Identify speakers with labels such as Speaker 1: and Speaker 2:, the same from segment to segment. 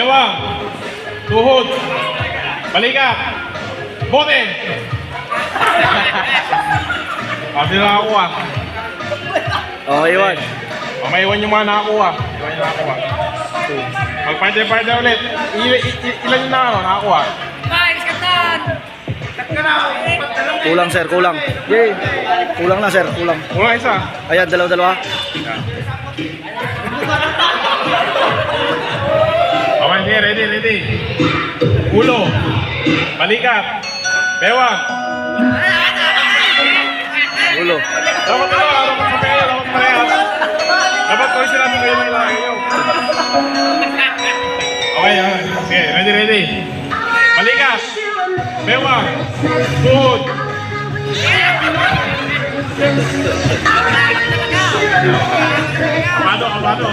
Speaker 1: bewang, tuhod, balikat, bote. Kasi nakakuha.
Speaker 2: Oh, iwan.
Speaker 1: Maiwan yung mga nakakuha. Iwan yung nakakuha. Mag-partner ulit. Ilan yung nakakuha?
Speaker 2: Kulang sir, kulang. Yay. Kulang na sir, kulang.
Speaker 1: Kulang isa.
Speaker 2: Ayan, dalawa.
Speaker 1: Okay, sige, ready. Ulo, balikat, bewang.
Speaker 2: Ulo.
Speaker 1: Dapat parehas. Dapat ko sinabi kayo ng laki nyo. Okay. Sige, ready. Balikat, bewang, tuhod. Amado.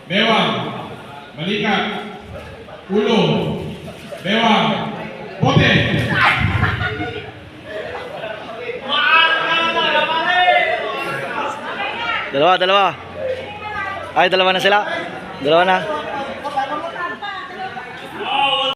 Speaker 1: Bewang, balikat, ulo, bewang, bote.
Speaker 2: Dalawa. Ay, dalawa na sila. Dalawa na.